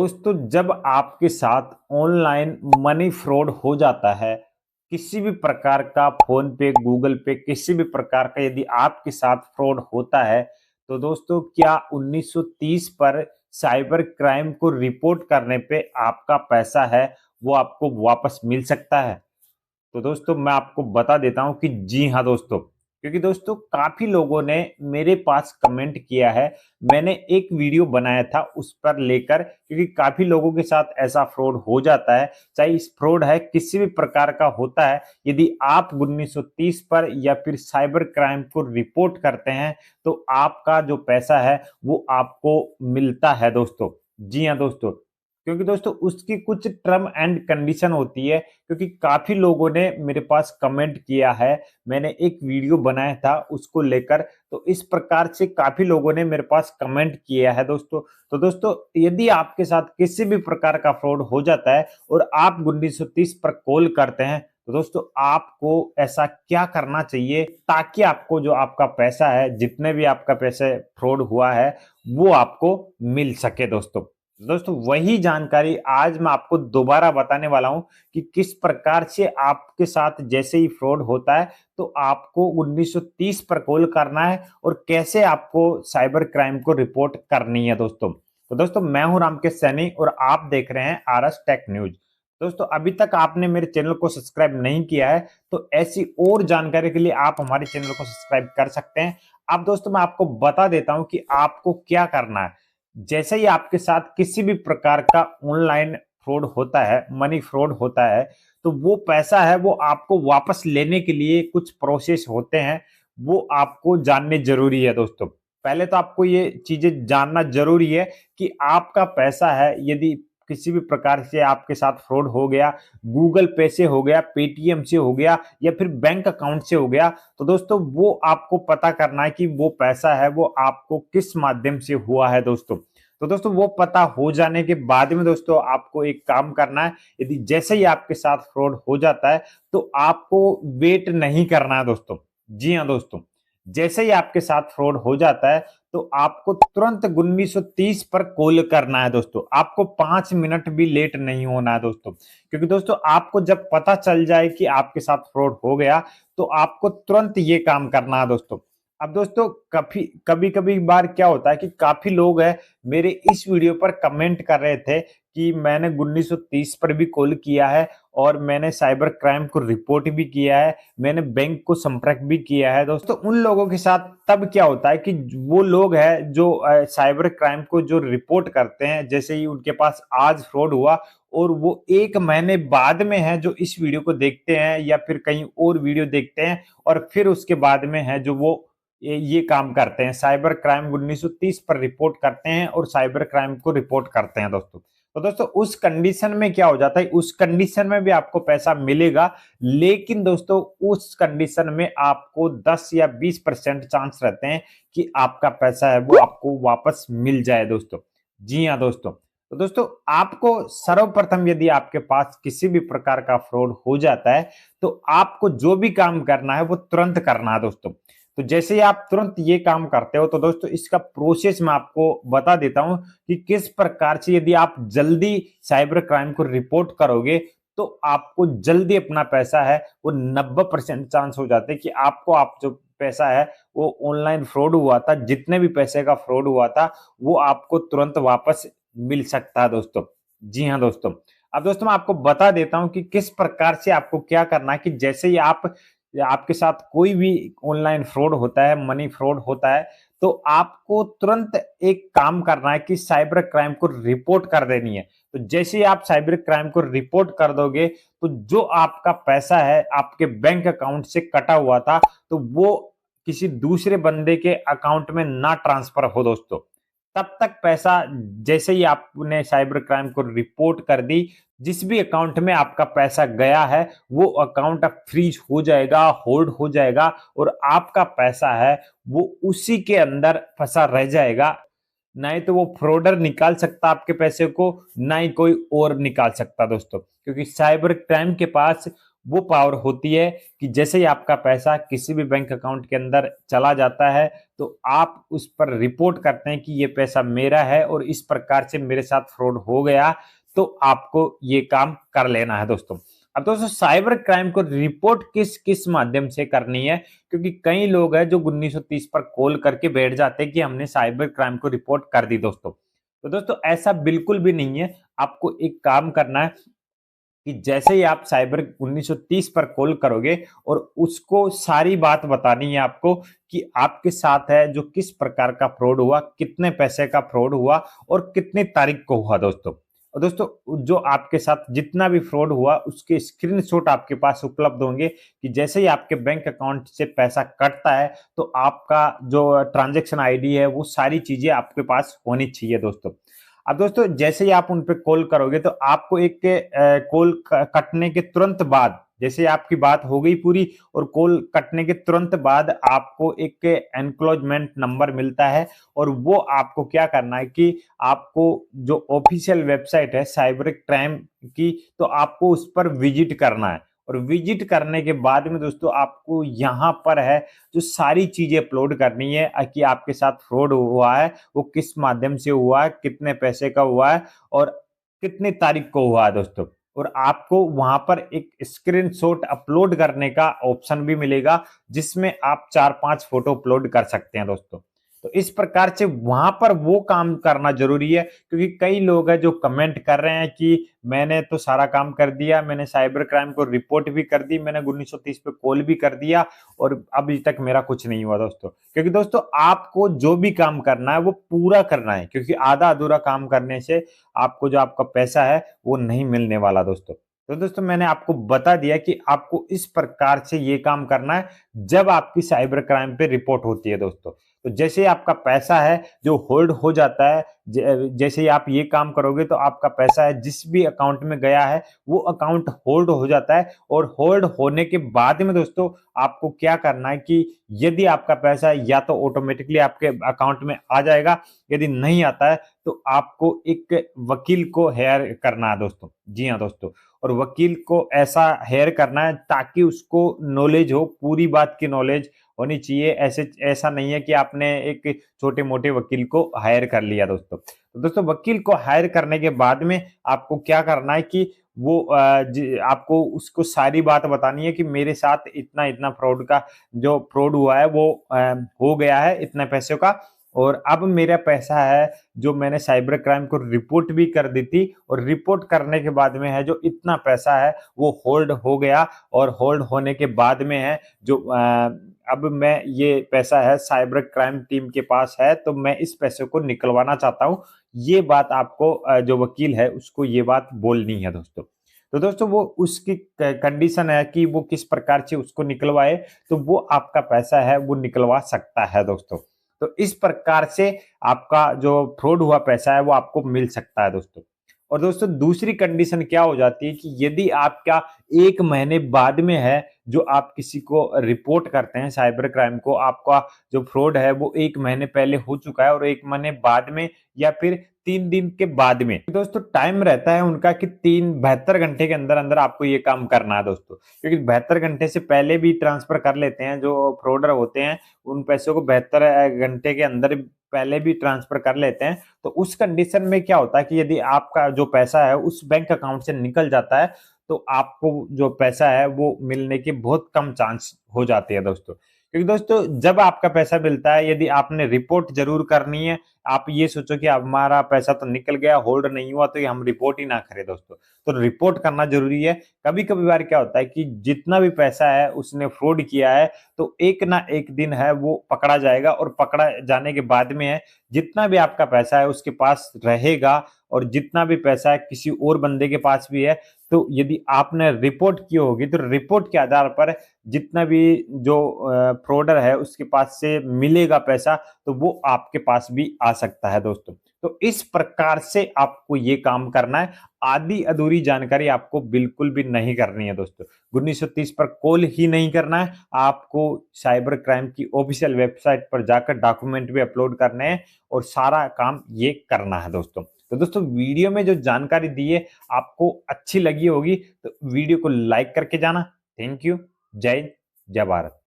दोस्तों, जब आपके साथ ऑनलाइन मनी फ्रॉड हो जाता है, किसी भी प्रकार का फोन पे, गूगल पे, किसी भी प्रकार का यदि आपके साथ फ्रॉड होता है, तो दोस्तों क्या 1930 पर साइबर क्राइम को रिपोर्ट करने पे आपका पैसा है वो आपको वापस मिल सकता है? तो दोस्तों मैं आपको बता देता हूं कि जी हाँ दोस्तों, क्योंकि दोस्तों काफी लोगों ने मेरे पास कमेंट किया है। मैंने एक वीडियो बनाया था उस पर लेकर, क्योंकि काफी लोगों के साथ ऐसा फ्रॉड हो जाता है। चाहे इस फ्रॉड है किसी भी प्रकार का होता है, यदि आप 1930 पर या फिर साइबर क्राइम को रिपोर्ट करते हैं तो आपका जो पैसा है वो आपको मिलता है दोस्तों। जी हाँ दोस्तों, क्योंकि दोस्तों उसकी कुछ टर्म एंड कंडीशन होती है, क्योंकि काफी लोगों ने मेरे पास कमेंट किया है। मैंने एक वीडियो बनाया था उसको लेकर, तो इस प्रकार से काफी लोगों ने मेरे पास कमेंट किया है दोस्तों। तो दोस्तों यदि आपके साथ किसी भी प्रकार का फ्रॉड हो जाता है और आप 1930 पर कॉल करते हैं, तो दोस्तों आपको ऐसा क्या करना चाहिए ताकि आपको जो आपका पैसा है, जितने भी आपका पैसे फ्रॉड हुआ है, वो आपको मिल सके दोस्तों। दोस्तों वही जानकारी आज मैं आपको दोबारा बताने वाला हूं कि किस प्रकार से आपके साथ जैसे ही फ्रॉड होता है तो आपको 1930 पर कॉल करना है और कैसे आपको साइबर क्राइम को रिपोर्ट करनी है दोस्तों। तो दोस्तों मैं हूं रामकेश सैनी और आप देख रहे हैं आरएस टेक न्यूज। दोस्तों अभी तक आपने मेरे चैनल को सब्सक्राइब नहीं किया है तो ऐसी और जानकारी के लिए आप हमारे चैनल को सब्सक्राइब कर सकते हैं। अब दोस्तों मैं आपको बता देता हूं कि आपको क्या करना है। जैसे ही आपके साथ किसी भी प्रकार का ऑनलाइन फ्रॉड होता है, मनी फ्रॉड होता है, तो वो पैसा है वो आपको वापस लेने के लिए कुछ प्रोसेस होते हैं, वो आपको जानने जरूरी है दोस्तों। पहले तो आपको ये चीजें जानना जरूरी है कि आपका पैसा है, यदि किसी भी प्रकार से आपके साथ फ्रॉड हो गया, गूगल पे से हो गया, पेटीएम से हो गया या फिर बैंक अकाउंट से हो गया, तो दोस्तों वो आपको पता करना है कि वो पैसा है वो आपको किस माध्यम से हुआ है दोस्तों। तो दोस्तों वो पता हो जाने के बाद में दोस्तों आपको एक काम करना है। यदि जैसे ही आपके साथ फ्रॉड हो जाता है तो आपको वेट नहीं करना है दोस्तों। जी हाँ दोस्तों, जैसे ही आपके साथ फ्रॉड हो जाता है तो आपको तुरंत 1930 पर कॉल करना है दोस्तों। आपको 5 मिनट भी लेट नहीं होना है दोस्तों, क्योंकि दोस्तों आपको जब पता चल जाए कि आपके साथ फ्रॉड हो गया तो आपको तुरंत ये काम करना है दोस्तों। अब दोस्तों कभी कभी बार क्या होता है कि काफी लोग हैं मेरे इस वीडियो पर कमेंट कर रहे थे कि मैंने 1930 पर भी कॉल किया है और मैंने साइबर क्राइम को रिपोर्ट भी किया है, मैंने बैंक को संपर्क भी किया है दोस्तों। उन लोगों के साथ तब क्या होता है कि वो लोग हैं जो साइबर क्राइम को जो रिपोर्ट करते हैं, जैसे ही उनके पास आज फ्रॉड हुआ और वो 1 महीने बाद में है जो इस वीडियो को देखते हैं या फिर कहीं और वीडियो देखते हैं और फिर उसके बाद में है जो वो ये काम करते हैं, साइबर क्राइम 1930 पर रिपोर्ट करते हैं और साइबर क्राइम को रिपोर्ट करते हैं दोस्तों। तो दोस्तों उस कंडीशन में क्या हो जाता है, उस कंडीशन में भी आपको पैसा मिलेगा, लेकिन दोस्तों उस कंडीशन में आपको 10 या 20% चांस रहते हैं कि आपका पैसा है वो आपको वापस मिल जाए दोस्तों। जी हाँ दोस्तों, तो दोस्तों आपको सर्वप्रथम यदि आपके पास किसी भी प्रकार का फ्रॉड हो जाता है तो आपको जो भी काम करना है वो तुरंत करना है दोस्तों। तो जैसे ही आप तुरंत ये काम करते हो तो दोस्तों इसका प्रोसेस मैं आपको बता देता हूं कि किस प्रकार से यदि आप जल्दी साइबर क्राइम को रिपोर्ट करोगे तो आपको जल्दी अपना पैसा है वो 90% चांस हो जाते हैं कि आपको आप जो पैसा है वो ऑनलाइन फ्रॉड हुआ था, जितने भी पैसे का फ्रॉड हुआ था वो आपको तुरंत वापस मिल सकता है दोस्तों। जी हाँ दोस्तों, अब दोस्तों मैं आपको बता देता हूं कि किस प्रकार से आपको क्या करना है कि जैसे ही आप या आपके साथ कोई भी ऑनलाइन फ्रॉड होता है, मनी फ्रॉड होता है, तो आपको तुरंत एक काम करना है कि साइबर क्राइम को रिपोर्ट कर देनी है। तो जैसे ही आप साइबर क्राइम को रिपोर्ट कर दोगे तो जो आपका पैसा है आपके बैंक अकाउंट से कटा हुआ था तो वो किसी दूसरे बंदे के अकाउंट में ना ट्रांसफर हो दोस्तों। तब तक पैसा, जैसे ही आपने साइबर क्राइम को रिपोर्ट कर दी, जिस भी अकाउंट में आपका पैसा गया है वो अकाउंट अब फ्रीज हो जाएगा, होल्ड हो जाएगा और आपका पैसा है वो उसी के अंदर फंसा रह जाएगा। ना ही तो वो फ्रॉडर निकाल सकता आपके पैसे को, ना ही कोई और निकाल सकता दोस्तों, क्योंकि साइबर क्राइम के पास वो पावर होती है कि जैसे ही आपका पैसा किसी भी बैंक अकाउंट के अंदर चला जाता है तो आप उस पर रिपोर्ट करते हैं कि ये पैसा मेरा है और इस प्रकार से मेरे साथ फ्रॉड हो गया, तो आपको ये काम कर लेना है दोस्तों। अब दोस्तों साइबर क्राइम को रिपोर्ट किस किस माध्यम से करनी है, क्योंकि कई लोग हैं जो 1930 पर कॉल करके बैठ जाते हैं कि हमने साइबर क्राइम को रिपोर्ट कर दी दोस्तों। तो दोस्तों ऐसा बिल्कुल भी नहीं है। आपको एक काम करना है कि जैसे ही आप साइबर 1930 पर कॉल करोगे और उसको सारी बात बतानी है आपको कि आपके साथ है जो किस प्रकार का फ्रॉड हुआ, कितने पैसे का फ्रॉड हुआ और कितनी तारीख को हुआ दोस्तों। और दोस्तों जो आपके साथ जितना भी फ्रॉड हुआ उसके स्क्रीनशॉट आपके पास उपलब्ध होंगे कि जैसे ही आपके बैंक अकाउंट से पैसा कटता है तो आपका जो ट्रांजैक्शन आईडी है वो सारी चीजें आपके पास होनी चाहिए दोस्तों। अब दोस्तों जैसे ही आप उन पे कॉल करोगे तो आपको एक कॉल कटने के तुरंत बाद, जैसे आपकी बात हो गई पूरी और कॉल कटने के तुरंत बाद आपको एक एनक्लोजमेंट नंबर मिलता है और वो आपको क्या करना है कि आपको जो ऑफिशियल वेबसाइट है साइबर क्राइम की, तो आपको उस पर विजिट करना है। और विजिट करने के बाद में दोस्तों आपको यहाँ पर है जो सारी चीजें अपलोड करनी है कि आपके साथ फ्रॉड हुआ है, वो किस माध्यम से हुआ है, कितने पैसे का हुआ है और कितनी तारीख को हुआ है दोस्तों। और आपको वहां पर एक स्क्रीनशॉट अपलोड करने का ऑप्शन भी मिलेगा जिसमें आप 4-5 फोटो अपलोड कर सकते हैं दोस्तों। तो इस प्रकार से वहां पर वो काम करना जरूरी है, क्योंकि कई लोग हैं जो कमेंट कर रहे हैं कि मैंने तो सारा काम कर दिया, मैंने साइबर क्राइम को रिपोर्ट भी कर दी, मैंने 1930 पे कॉल भी कर दिया और अभी तक मेरा कुछ नहीं हुआ दोस्तों। क्योंकि दोस्तों आपको जो भी काम करना है वो पूरा करना है, क्योंकि आधा अधूरा काम करने से आपको जो आपका पैसा है वो नहीं मिलने वाला दोस्तों। तो दोस्तों मैंने आपको बता दिया कि आपको इस प्रकार से ये काम करना है जब आपकी साइबर क्राइम पे रिपोर्ट होती है दोस्तों। तो जैसे ही आपका पैसा है जो होल्ड हो जाता है, जैसे ही आप ये काम करोगे तो आपका पैसा है जिस भी अकाउंट में गया है वो अकाउंट होल्ड हो जाता है। और होल्ड होने के बाद में दोस्तों आपको क्या करना है कि यदि आपका पैसा है या तो ऑटोमेटिकली आपके अकाउंट में आ जाएगा, यदि नहीं आता है तो आपको एक वकील को हायर करना है दोस्तों। जी हाँ दोस्तों, और वकील को ऐसा हायर करना है ताकि उसको नॉलेज हो, पूरी बात की नॉलेज होनी चाहिए। ऐसा नहीं है कि आपने एक छोटे मोटे वकील को हायर कर लिया दोस्तों। तो दोस्तों वकील को हायर करने के बाद में आपको क्या करना है कि वो आपको उसको सारी बात बतानी है कि मेरे साथ इतना इतना फ्रॉड का जो फ्रॉड हुआ है वो हो गया है इतने पैसों का, और अब मेरा पैसा है जो मैंने साइबर क्राइम को रिपोर्ट भी कर दी थी और रिपोर्ट करने के बाद में है जो इतना पैसा है वो होल्ड हो गया। और होल्ड होने के बाद में है जो अब मैं ये पैसा है साइबर क्राइम टीम के पास है तो मैं इस पैसे को निकलवाना चाहता हूँ। ये बात आपको जो वकील है उसको ये बात बोलनी है दोस्तों। तो दोस्तों वो उसकी कंडीशन है कि वो किस प्रकार से उसको निकलवाए, तो वो आपका पैसा है वो निकलवा सकता है दोस्तों। तो इस प्रकार से आपका जो फ्रॉड हुआ पैसा है वो आपको मिल सकता है दोस्तों। और दोस्तों दूसरी कंडीशन क्या हो जाती है कि यदि आपका 1 महीने बाद में है जो आप किसी को रिपोर्ट करते हैं साइबर क्राइम को, आपका जो फ्रॉड है वो 1 महीने पहले हो चुका है और 1 महीने बाद में या फिर 3 दिन के बाद में, दोस्तों टाइम रहता है उनका कि 72 घंटे के अंदर अंदर आपको ये काम करना है दोस्तों। क्योंकि 72 घंटे से पहले भी ट्रांसफर कर लेते हैं जो फ्रॉडर होते हैं, उन पैसों को 72 घंटे के अंदर पहले भी ट्रांसफर कर लेते हैं। तो उस कंडीशन में क्या होता है कि यदि आपका जो पैसा है उस बैंक अकाउंट से निकल जाता है तो आपको जो पैसा है वो मिलने के बहुत कम चांस हो जाते हैं दोस्तों। क्योंकि दोस्तों जब आपका पैसा मिलता है यदि आपने रिपोर्ट जरूर करनी है, आप ये सोचो कि हमारा पैसा तो निकल गया, होल्ड नहीं हुआ तो ये हम रिपोर्ट ही ना करें दोस्तों। तो रिपोर्ट करना जरूरी है। कभी कभी बार क्या होता है कि जितना भी पैसा है उसने फ्रॉड किया है तो एक ना एक दिन है वो पकड़ा जाएगा और पकड़ा जाने के बाद में है जितना भी आपका पैसा है उसके पास रहेगा और जितना भी पैसा है किसी और बंदे के पास भी है। तो यदि आपने रिपोर्ट की होगी तो रिपोर्ट के आधार पर जितना भी जो फ्रॉडर है उसके पास से मिलेगा पैसा तो वो आपके पास भी आ सकता है दोस्तों। तो इस प्रकार से आपको ये काम करना है। आधी अधूरी जानकारी आपको बिल्कुल भी नहीं करनी है दोस्तों। 1930 पर कॉल ही नहीं करना है, आपको साइबर क्राइम की ऑफिशियल वेबसाइट पर जाकर डॉक्यूमेंट भी अपलोड करने हैं और सारा काम ये करना है दोस्तों। तो दोस्तों वीडियो में जो जानकारी दी है आपको अच्छी लगी होगी तो वीडियो को लाइक करके जाना। Thank you. जय हिंद, जय भारत।